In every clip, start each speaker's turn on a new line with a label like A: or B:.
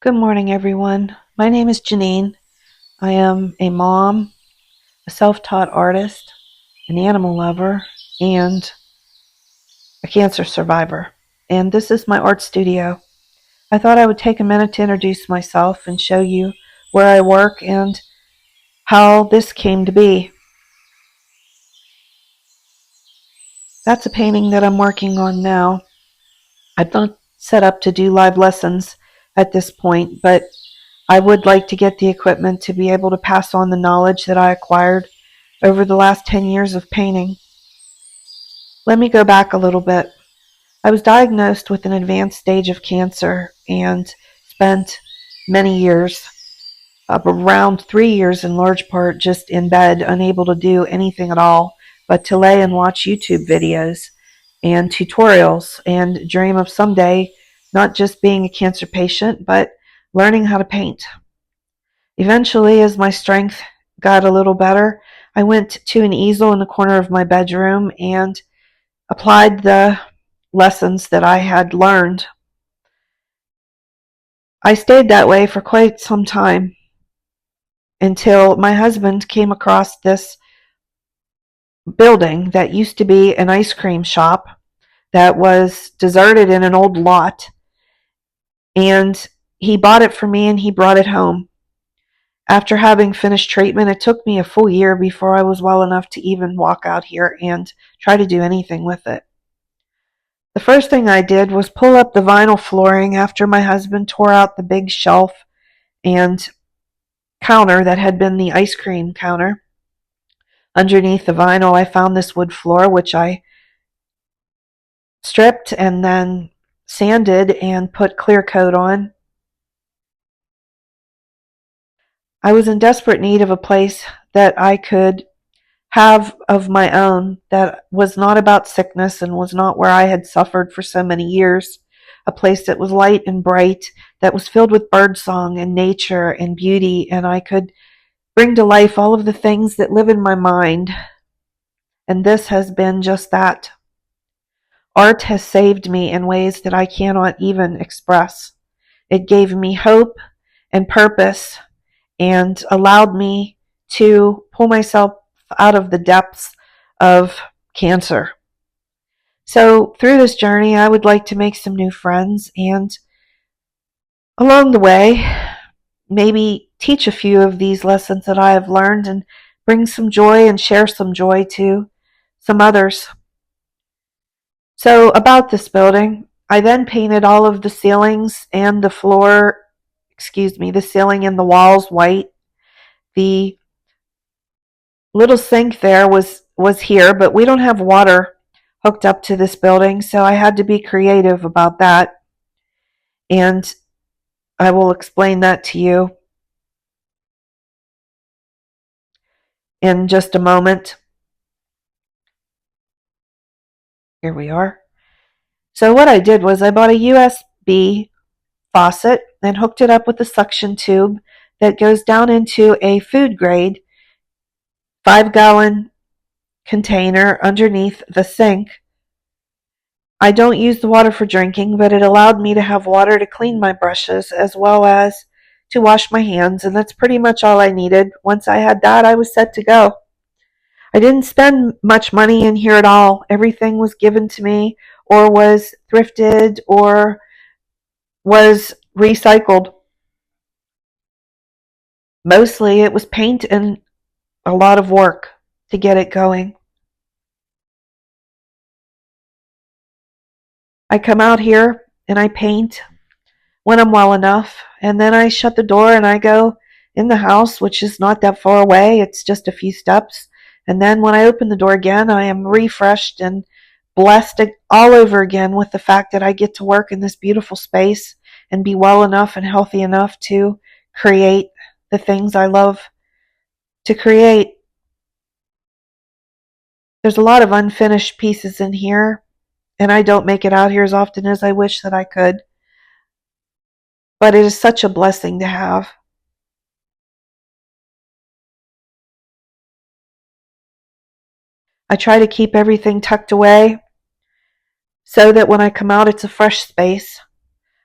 A: Good morning, everyone. My name is Janine. I am a mom, a self-taught artist, an animal lover, and a cancer survivor. And this is my art studio. I thought I would take a minute to introduce myself and show you where I work and how this came to be. That's a painting that I'm working on now. I'm not set up to do live lessons at this point, but I would like to get the equipment to be able to pass on the knowledge that I acquired over the last 10 years of painting. Let me go back a little bit. I was diagnosed with an advanced stage of cancer and spent many years, around 3 years in large part, just in bed, unable to do anything at all but to lay and watch YouTube videos and tutorials and dream of someday not just being a cancer patient, but learning how to paint. Eventually, as my strength got a little better, I went to an easel in the corner of my bedroom and applied the lessons that I had learned. I stayed that way for quite some time until my husband came across this building that used to be an ice cream shop that was deserted in an old lot, and he bought it for me and he brought it home. After having finished treatment, it took me a full year before I was well enough to even walk out here and try to do anything with it. The first thing I did was pull up the vinyl flooring after my husband tore out the big shelf and counter that had been the ice cream counter. Underneath the vinyl, I found this wood floor, which I stripped and then sanded and put clear coat on. I was in desperate need of a place that I could have of my own that was not about sickness and was not where I had suffered for so many years. A place that was light and bright, that was filled with birdsong and nature and beauty, and I could bring to life all of the things that live in my mind. And this has been just that. Art has saved me in ways that I cannot even express. It gave me hope and purpose and allowed me to pull myself out of the depths of cancer. So through this journey, I would like to make some new friends and along the way, maybe teach a few of these lessons that I have learned and bring some joy and share some joy to some others. So about this building, I then painted all of the ceilings and the floor, the ceiling and the walls white. The little sink there was here, but we don't have water hooked up to this building, so I had to be creative about that. And I will explain that to you in just a moment. Here we are. So what I did was I bought a USB faucet and hooked it up with a suction tube that goes down into a food grade 5-gallon container underneath the sink. I don't use the water for drinking, but it allowed me to have water to clean my brushes as well as to wash my hands, and that's pretty much all I needed. Once I had that, I was set to go. I didn't spend much money in here at all. Everything was given to me or was thrifted or was recycled. Mostly it was paint and a lot of work to get it going. I come out here and I paint when I'm well enough, and then I shut the door and I go in the house, which is not that far away. It's just a few steps. And then when I open the door again, I am refreshed and blessed all over again with the fact that I get to work in this beautiful space and be well enough and healthy enough to create the things I love to create. There's a lot of unfinished pieces in here, and I don't make it out here as often as I wish that I could. But it is such a blessing to have. I try to keep everything tucked away so that when I come out, it's a fresh space.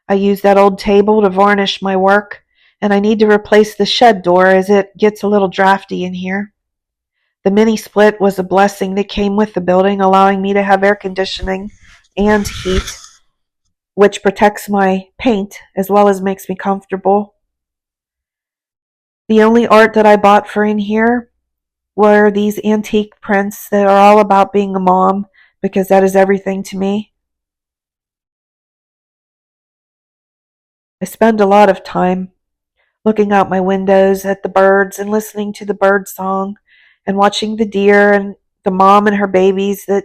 A: I use that old table to varnish my work, and I need to replace the shed door as it gets a little drafty in here. The mini split was a blessing that came with the building, allowing me to have air conditioning and heat, which protects my paint as well as makes me comfortable. The only art that I bought for in here were these antique prints that are all about being a mom, because that is everything to me. I spend a lot of time looking out my windows at the birds and listening to the bird song and watching the deer and the mom and her babies that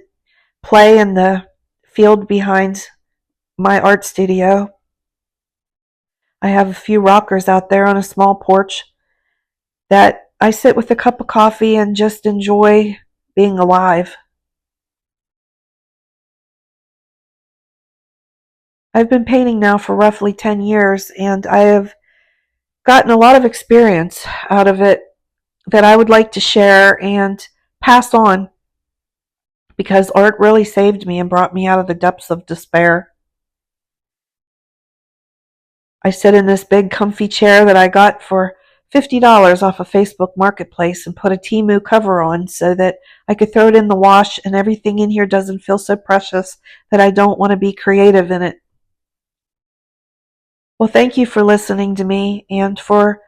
A: play in the field behind my art studio. I have a few rockers out there on a small porch that I sit with a cup of coffee and just enjoy being alive. I've been painting now for roughly 10 years, and I have gotten a lot of experience out of it that I would like to share and pass on, because art really saved me and brought me out of the depths of despair. I sit in this big comfy chair that I got for $50 off of Facebook Marketplace and put a Temu cover on so that I could throw it in the wash, and everything in here doesn't feel so precious that I don't want to be creative in it. Well, thank you for listening to me and for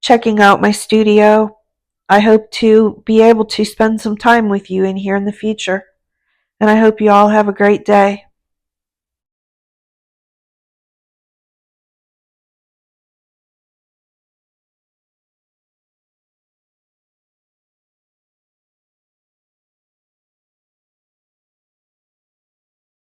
A: checking out my studio. I hope to be able to spend some time with you in here in the future, and I hope you all have a great day.